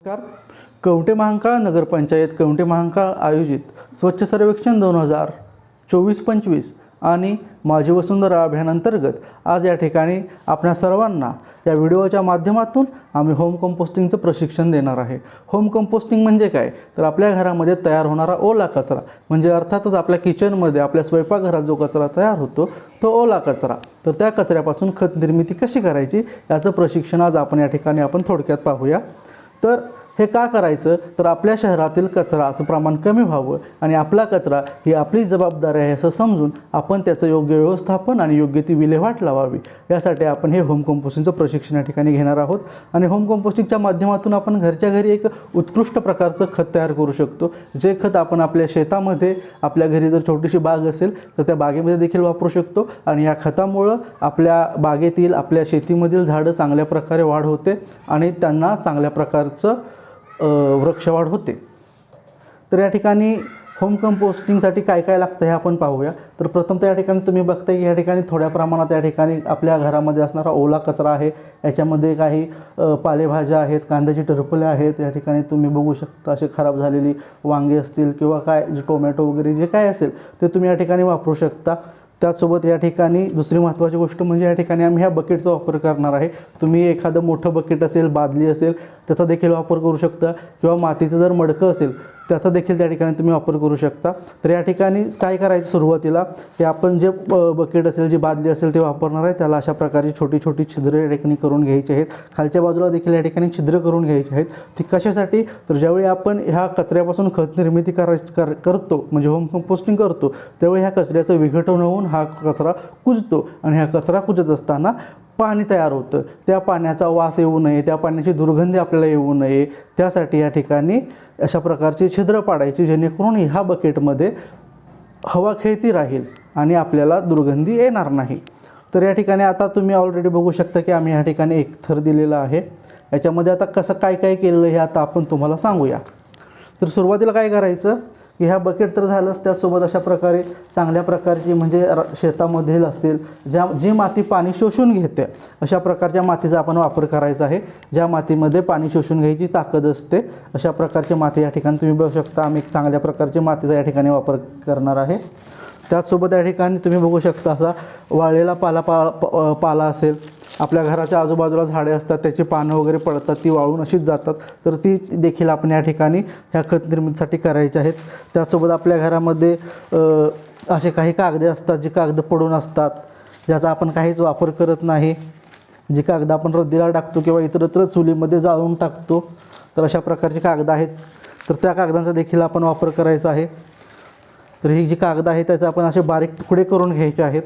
नमस्कार. कवठे महांकाळ नगरपंचायत कवठे महांकाळ आयोजित स्वच्छ सर्वेक्षण 2024-25 आणि माझी वसुंधरा अभियानांतर्गत आज या ठिकाणी आपल्या सर्वांना या व्हिडिओच्या माध्यमातून आम्ही होम कंपोस्टिंगचं प्रशिक्षण देणार आहे. होम कंपोस्टिंग म्हणजे काय, तर आपल्या घरामध्ये तयार होणारा ओला कचरा म्हणजे अर्थातच आपल्या किचनमध्ये आपल्या स्वयंपाकघरात जो कचरा तयार होतो तो ओला कचरा, तर त्या कचऱ्यापासून खत निर्मिती कशी करायची याचं प्रशिक्षण आज आपण या ठिकाणी थोडक्यात पाहूया. तर हे का करायचं, तर आपल्या शहरातील कचराचं प्रमाण कमी व्हावं आणि आपला कचरा ही आपली जबाबदारी आहे असं समजून आपण त्याचं योग्य व्यवस्थापन आणि योग्य ती विल्हेवाट लावावी, यासाठी आपण हे होम कंपोस्टिंगचं प्रशिक्षण या ठिकाणी घेणार आहोत. आणि होम कंपोस्टिंगच्या माध्यमातून आपण घरच्या घरी एक उत्कृष्ट प्रकारचं खत तयार करू शकतो. जे खत आपण आपल्या शेतामध्ये, आपल्या घरी जर छोटीशी बाग असेल तर त्या बागेमध्ये देखील वापरू शकतो आणि या खतामुळं आपल्या बागेतील, आपल्या शेतीमधील झाडं चांगल्या प्रकारे वाढ होते आणि त्यांना चांगल्या प्रकारचं वृक्षवाढ होते. तर या ठिकाणी होम कंपोस्टिंगसाठी काय काय लागतं हे आपण पाहूया. तर प्रथमतः या ठिकाणी तुम्ही बघताय की या ठिकाणी थोड्या प्रमाणात या ठिकाणी आपल्या घरामध्ये असणारा ओला कचरा आहे. याच्यामध्ये काही पालेभाज्या आहेत, कांद्याची टरफले आहेत, या ठिकाणी तुम्ही बघू शकता असे खराब झालेली वांगे असतील किंवा काय जे टोमॅटो वगैरे जे काय असेल ते तुम्ही या ठिकाणी वापरू शकता. त्याचसोबत या ठिकाणी दुसरी महत्त्वाची गोष्ट म्हणजे या ठिकाणी आम्ही ह्या बकेटचा वापर करणार आहे. तुम्ही एखादं मोठं बकेट असेल, बादली असेल त्याचा देखील वापर करू शकता किंवा मातीचं जर मडकं असेल त्याचा देखील त्या ठिकाणी तुम्ही वापर करू शकता. तर या ठिकाणी काय करायचं, सुरुवातीला ते आपण जे बकेट असेल, जी बादली असेल ते वापरणार आहे त्याला अशा प्रकारची छोटी छोटी छिद्रे या ठिकाणी करून घ्यायची आहेत. खालच्या बाजूला देखील या ठिकाणी छिद्र करून घ्यायची आहेत. ती कशासाठी, तर ज्यावेळी आपण ह्या कचऱ्यापासून खत निर्मिती करतो म्हणजे होम कंपोस्टिंग करतो त्यावेळी ह्या कचऱ्याचं विघटन होऊन हा कचरा कुजतो आणि हा कचरा कुजत असताना पाणी तयार होतं. त्या पाण्याचा वास येऊ नये, त्या पाण्याची दुर्गंधी आपल्याला येऊ नये, त्यासाठी या ठिकाणी अशा प्रकारची छिद्र पाडायची जेणेकरून ह्या बकेटमध्ये हवा खेळती राहील आणि आपल्याला दुर्गंधी येणार नाही. तर या ठिकाणी आता तुम्ही ऑलरेडी बघू शकता की आम्ही या ठिकाणी एक थर दिलेला आहे. याच्यामध्ये आता कसं काय काय केलेलं हे आता आपण तुम्हाला सांगूया. तर सुरुवातीला काय करायचं की ह्या बकेट तर झालंच, त्याचसोबत अशा प्रकारे चांगल्या प्रकारची म्हणजे शेतामधील असतील जी माती पाणी शोषून घेते अशा प्रकारच्या मातीचा आपण वापर करायचा आहे. ज्या मातीमध्ये पाणी शोषून घ्यायची ताकद असते अशा प्रकारची माती या ठिकाणी तुम्ही बघू शकता. आम्ही एक चांगल्या प्रकारची मातीचा या ठिकाणी वापर करणार आहे. त्याचसोबत या ठिकाणी तुम्ही बघू शकता असा वाळलेला पाला असेल, आपल्या घराच्या आजूबाजूला झाडे असतात त्याची पानं वगैरे पडतात, ती वाळून अशीच जातात, तर ती देखील आपण या ठिकाणी ह्या खत निर्मितीसाठी करायचे आहेत. त्याचसोबत आपल्या घरामध्ये असे काही कागदे असतात, जी कागदं पडून असतात, ज्याचा आपण काहीच वापर करत नाही, जी कागदं आपण रद्दीला टाकतो किंवा इतरत्र चुलीमध्ये जाळून टाकतो, तर अशा प्रकारची कागदं आहेत. तर त्या कागदांचा देखील आपण वापर करायचा आहे. तर ही जी कागदं आहे त्याचे आपण असे बारीक तुकडे करून घ्यायचे आहेत.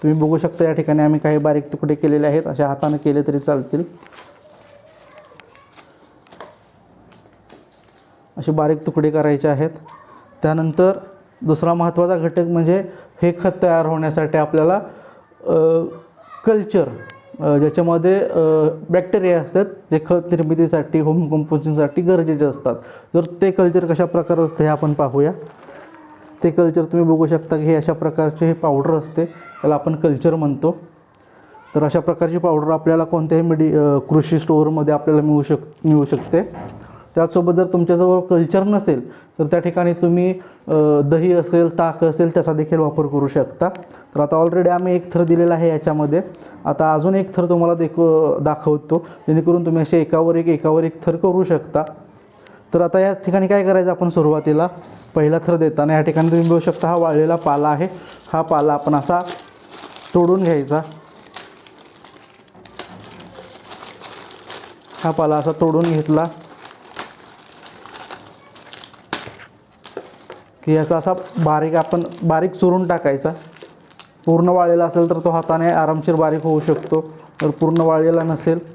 तुम्ही बघू शकता या ठिकाणी आम्ही काही बारीक तुकडे केलेले आहेत, अशा हाताने केले तरी चालतील. असे बारीक तुकडे करायचे आहेत. त्यानंतर दुसरा महत्त्वाचा घटक म्हणजे हे खत तयार होण्यासाठी आपल्याला कल्चर, ज्याच्यामध्ये बॅक्टेरिया असतात जे खत निर्मितीसाठी, होम कंपोस्टिंगसाठी गरजेचे असतात. तर ते कल्चर कशा प्रकारे असतं हे आपण पाहूया. ते कल्चर तुम्ही बघू शकता की हे अशा प्रकारचे हे पावडर असते, त्याला आपण कल्चर म्हणतो. तर अशा प्रकारची पावडर आपल्याला कोणत्याही कृषी स्टोअरमध्ये आपल्याला मिळू शकते. त्याचसोबत जर तुमच्याजवळ कल्चर नसेल तर त्या ठिकाणी तुम्ही दही असेल, ताक असेल त्याचा देखील वापर करू शकता. तर आता ऑलरेडी आम्ही एक थर दिलेला आहे याच्यामध्ये. आता अजून एक थर तुम्हाला दाखवतो जेणेकरून तुम्ही असे एकावर एक थर करू शकता. तर आता या ठिकाणी काय करायचं, आपण सुरुवातीला पहिला थर देताना या ठिकाणी तुम्ही बघू शकता हा वाळलेला पाला आहे. हा पाला आपण असा तोडून घ्यायचा. हा पाला असा तोडून घेतला की याचा असा बारीक चुरून टाकायचा. पूर्ण वाळलेला असेल तर तो हाताने आरामशीर बारीक होऊ शकतो. जर पूर्ण वाळलेला नसेल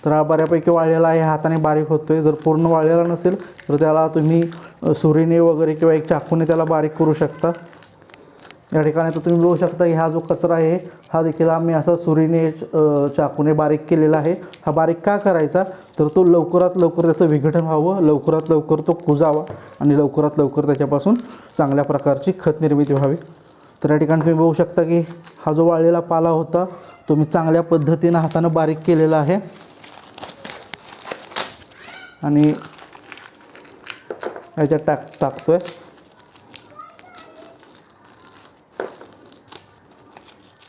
तर हा बऱ्यापैकी वाळलेला आहे, हाताने बारीक होतो आहे. जर पूर्ण वाळलेला नसेल तर त्याला तुम्ही सुरीने वगैरे किंवा एक चाकूने त्याला बारीक करू शकता. या ठिकाणी तर तुम्ही बघू शकता की हा जो कचरा आहे हा देखील आम्ही असा सुरीने चाकूने बारीक केलेला आहे. हा बारीक का करायचा, तर तो लवकरात लवकर त्याचं विघटन व्हावं, लवकरात लवकर तो कुजावा आणि लवकरात लवकर त्याच्यापासून चांगल्या प्रकारची खत निर्मिती व्हावी. तर या ठिकाणी तुम्ही बघू शकता की हा जो वाळलेला पाला होता तो मी चांगल्या पद्धतीनं हातानं बारीक केलेला आहे. आणि याच्यात टाकतोय.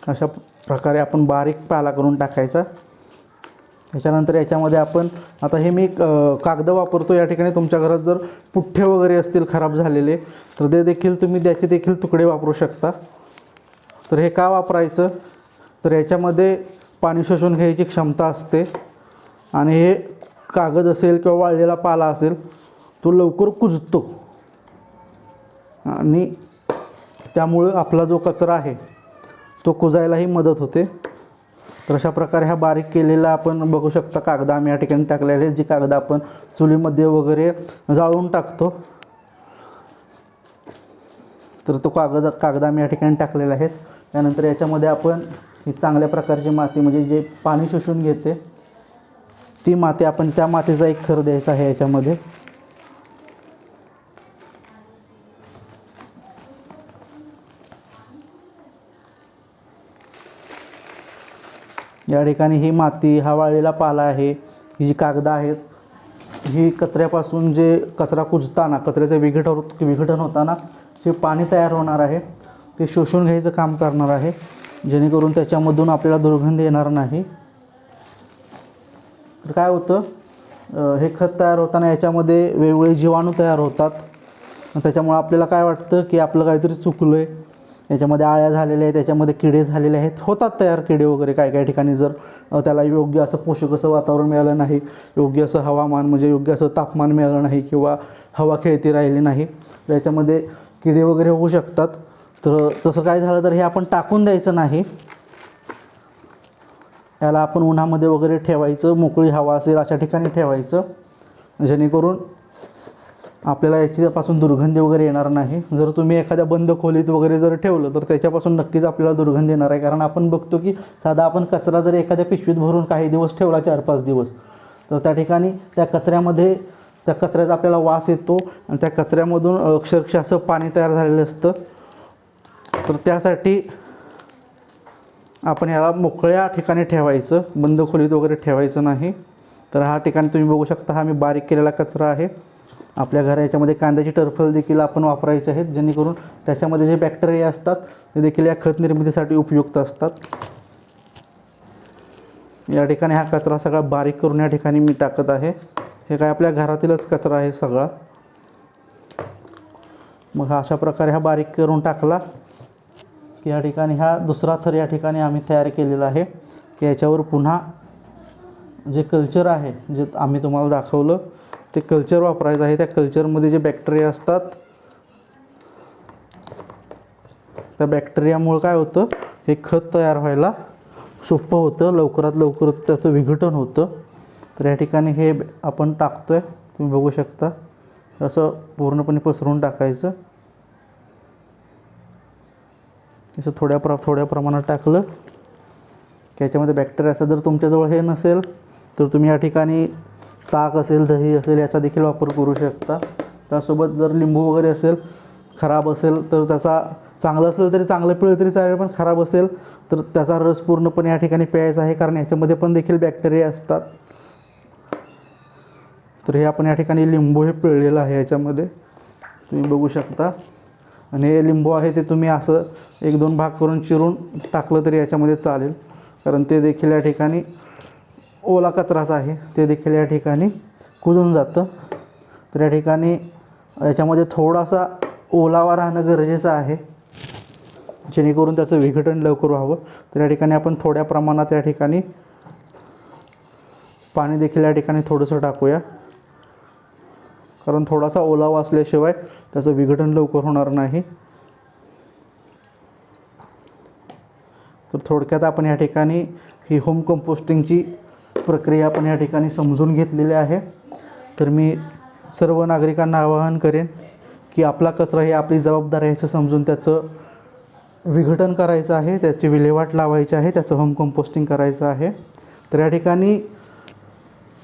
अशा प्रकारे आपण बारीक पाला करून टाकायचा. त्याच्यानंतर याच्यामध्ये आपण आता हे मी कागद वापरतो. या ठिकाणी तुमच्या घरात जर पुठ्ठे वगैरे असतील खराब झालेले तर ते देखील तुम्ही त्याचे देखील तुकडे वापरू शकता. तर हे का वापरायचं तर याच्यामध्ये पाणी शोषून घ्यायची क्षमता असते आणि हे कागद असेल किंवा वाळलेला पाला असेल तो लवकर कुजतो आणि त्यामुळं आपला जो कचरा आहे तो कुजायलाही मदत होते. तर अशा प्रकारे हा बारीक केलेला आपण बघू शकता कागद आम्ही या ठिकाणी टाकलेले आहेत. जी कागद आपण चुलीमध्ये वगैरे जाळून टाकतो तर तो कागद आम्ही या ठिकाणी टाकलेला आहे. त्यानंतर याच्यामध्ये आपण ही चांगल्या प्रकारची माती म्हणजे जे पाणी शोषून घेते ती माती आपण त्या मातीचा एक थर द्यायचा आहे याच्यामध्ये. या ठिकाणी ही माती, हा वाळलेला पाला आहे, ही जी कागद आहेत ही कचऱ्यापासून जे कचरा कुजताना कचऱ्याचं विघटन होताना जे पाणी तयार होणार आहे ते शोषून घ्यायचं काम करणार आहे, जेणेकरून त्याच्यामधून आपल्याला दुर्गंध येणार नाही. तर काय होतं हे खत तयार होताना याच्यामध्ये वेगवेगळे जीवाणू तयार होतात. त्याच्यामुळे आपल्याला काय वाटतं की आपलं काहीतरी चुकलं आहे, याच्यामध्ये आळ्या झालेल्या आहेत, त्याच्यामध्ये किडे झालेले आहेत. होतात तयार किडे वगैरे काही ठिकाणी जर त्याला योग्य असं पोषक असं वातावरण मिळालं नाही, योग्य असं हवामान म्हणजे योग्य असं तापमान मिळालं नाही किंवा हवा खेळती राहिली नाही तर याच्यामध्ये किडे वगैरे होऊ शकतात. तर तसं काय झालं तर हे आपण टाकून द्यायचं नाही. याला आपण उन्हामध्ये वगैरे ठेवायचं, मोकळी हवा असेल अशा ठिकाणी ठेवायचं, जेणेकरून आपल्याला याच्यापासून दुर्गंधी वगैरे येणार नाही. जर तुम्ही एखाद्या बंद खोलीत वगैरे जर ठेवलं तर त्याच्यापासून नक्कीच आपल्याला दुर्गंधी येणार आहे. कारण आपण बघतो की साधा आपण कचरा जर एखाद्या पिशवीत भरून काही दिवस ठेवला 4-5 दिवस तर त्या ठिकाणी त्या कचऱ्याचा आपल्याला वास येतो आणि त्या कचऱ्यामधून अक्षरशः असं पाणी तयार झालेलं असतं. तर त्यासाठी आपण याला मोकळ्या ठिकाणी ठेवायचं, बंद खोलीत वगैरे ठेवायचं नाही. तर हा ठिकाणी तुम्ही बघू शकता हा मी बारीक केलेला कचरा आहे. आपल्या याच्यामध्ये कांद्याची टरफल देखील आपण वापरायचे आहेत, जेणेकरून त्याच्यामध्ये जे बॅक्टेरिया असतात ते देखील या खत निर्मितीसाठी उपयुक्त असतात. या ठिकाणी हा कचरा सगळा बारीक करून या ठिकाणी मी टाकत आहे. हे काय आपल्या घरातीलच कचरा आहे सगळा. मग अशा प्रकारे हा बारीक करून टाकला की या ठिकाणी हा दुसरा थर या ठिकाणी आम्ही तयार केलेला आहे की याच्यावर पुन्हा जे कल्चर आहे जे आम्ही तुम्हाला दाखवलं ते कल्चर वापरायचं आहे. त्या कल्चरमध्ये जे बॅक्टेरिया असतात त्या बॅक्टेरियामुळे काय होतं हे खत तयार व्हायला सोपं होतं, लवकरात लवकर त्याचं विघटन होतं. तर या ठिकाणी हे आपण टाकतोय, तुम्ही बघू शकता. असं पूर्णपणे पसरून टाकायचं. असं थोड्या प्रमाणात टाकलं की याच्यामध्ये बॅक्टेरिया असतात. जर तुमच्याजवळ हे नसेल तर तुम्ही या ठिकाणी ताक असेल, दही असेल याचा देखील वापर करू शकता. त्यासोबत जर लिंबू वगैरे असेल, खराब असेल तर त्याचा, चांगलं असेल तरी चांगलं पिळं तरी चालेल, पण खराब असेल तर त्याचा रस पूर्णपणे या ठिकाणी प्यायचा आहे, कारण याच्यामध्ये पण देखील बॅक्टेरिया असतात. तर हे आपण या ठिकाणी लिंबू हे पिळलेलं आहे याच्यामध्ये तुम्ही बघू शकता. आणि हे लिंबू आहे ते तुम्ही असं 1-2 भाग करून चिरून टाकलं तरी याच्यामध्ये चालेल, कारण ते देखील या ठिकाणी ओला कचराच आहे, ते देखील या ठिकाणी कुजून जातं. तर या ठिकाणी याच्यामध्ये थोडासा ओलावा राहणं गरजेचं आहे, जेणेकरून त्याचं विघटन लवकर व्हावं. तर या ठिकाणी आपण थोड्या प्रमाणात या ठिकाणी पाणी देखील या ठिकाणी थोडंसं टाकूया, कारण थोडासा ओलावा असल्याशिवाय त्याचं विघटन लवकर होणार नाही. तर थोडक्यात आपण या ठिकाणी ही होम कंपोस्टिंगची प्रक्रिया आपण या ठिकाणी समजून घेतलेली आहे. तर मी सर्व नागरिकांना आवाहन करेन की आपला कचरा ही आपली जबाबदारी आहे असं समजून त्याचं विघटन करायचं आहे, त्याची विल्हेवाट लावायची आहे, त्याचं होम कंपोस्टिंग करायचं आहे. तर या ठिकाणी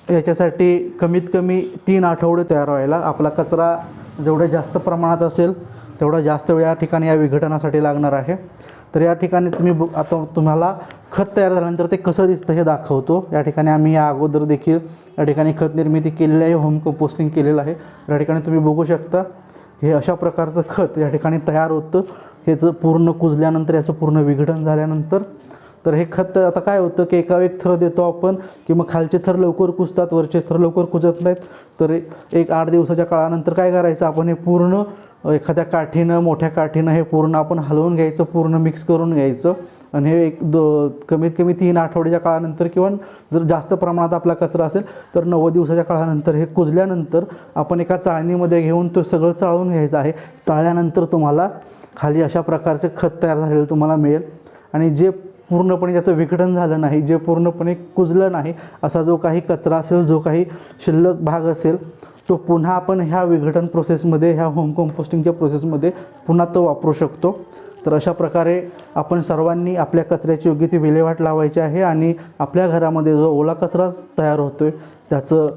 याच्यासाठी कमीत कमी 3 आठवडे तयार व्हायला, आपला कचरा जेवढा जास्त प्रमाणात असेल तेवढा जास्त वेळ या ठिकाणी या विघटनासाठी लागणार आहे. तर या ठिकाणी आता तुम्हाला खत तयार झाल्यानंतर ते कसं दिसतं हे दाखवतो। या ठिकाणी आम्ही या अगोदर देखील या ठिकाणी खत निर्मिती केलेली आहे, होम कंपोस्टिंग केलेलं आहे। या ठिकाणी तुम्ही बघू शकता हे अशा प्रकारचं खत या ठिकाणी तयार होतं। हेचं पूर्ण कुजल्यानंतर, याचं पूर्ण विघटन झाल्यानंतर तर हे खत आता काय होतं की एक थर देतो आपण की मग खालचे थर लवकर कुजतात, वरचे थर लवकर कुजत नाहीत। तर एक 8 दिवसाच्या काळानंतर काय करायचं, आपण हे पूर्ण एखाद्या काठीनं, मोठ्या काठीनं हे पूर्ण आपण हलवून घ्यायचं, पूर्ण मिक्स करून घ्यायचं आणि हे कमीत कमी 3 आठवड्याच्या काळानंतर किंवा जर जास्त प्रमाणात आपला कचरा असेल तर 90 दिवसाच्या काळानंतर हे कुजल्यानंतर आपण एका चाळणीमध्ये घेऊन तो सगळं चाळून घ्यायचं आहे। चाळल्यानंतर तुम्हाला खाली अशा प्रकारचे खत तयार झालेलं तुम्हाला मिळेल। आणि जे पूर्णपणे त्याचं विघटन झालं नाही, जे पूर्णपणे कुजलं नाही असा जो काही कचरा असेल, जो काही शिल्लक भाग असेल, तो पुन्हा आपण ह्या विघटन प्रोसेसमध्ये, ह्या होम कंपोस्टिंगच्या प्रोसेसमध्ये पुन्हा तो वापरू शकतो। तर अशा प्रकारे आपण सर्वांनी आपल्या कचऱ्याची योग्य ती विल्हेवाट लावायची आहे आणि आपल्या घरामध्ये जो ओला कचरा तयार होतो आहे त्याचं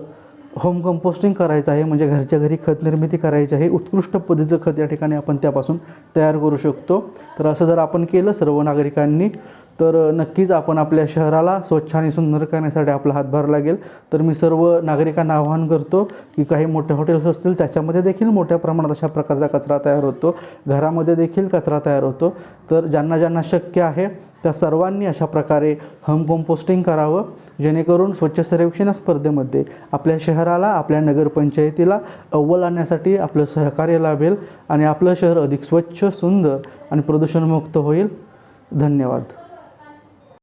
होम कंपोस्टिंग करायचं आहे, म्हणजे घरच्या घरी खत निर्मिती करायची आहे। उत्कृष्ट पद्धतीचं खत या ठिकाणी आपण त्यापासून तयार करू शकतो। तर असं जर आपण केलं सर्व नागरिकांनी तर नक्कीच आपण आपल्या शहराला स्वच्छ आणि सुंदर करण्यासाठी आपला हातभार लागेल। तर मी सर्व नागरिकांना आवाहन करतो की काही मोठे हॉटेल्स असतील त्याच्यामध्ये देखील मोठ्या प्रमाणात अशा प्रकारचा कचरा तयार होतो, घरामध्ये देखील कचरा तयार होतो। तर ज्यांना ज्यांना शक्य आहे त्या सर्वांनी अशा प्रकारे होम कंपोस्टिंग करावं, जेणेकरून स्वच्छ सर्वेक्षण स्पर्धेमध्ये आपल्या शहराला, आपल्या नगरपंचायतीला अव्वल आणण्यासाठी आपलं सहकार्य लाभेल आणि आपलं शहर अधिक स्वच्छ, सुंदर आणि प्रदूषणमुक्त होईल। धन्यवाद।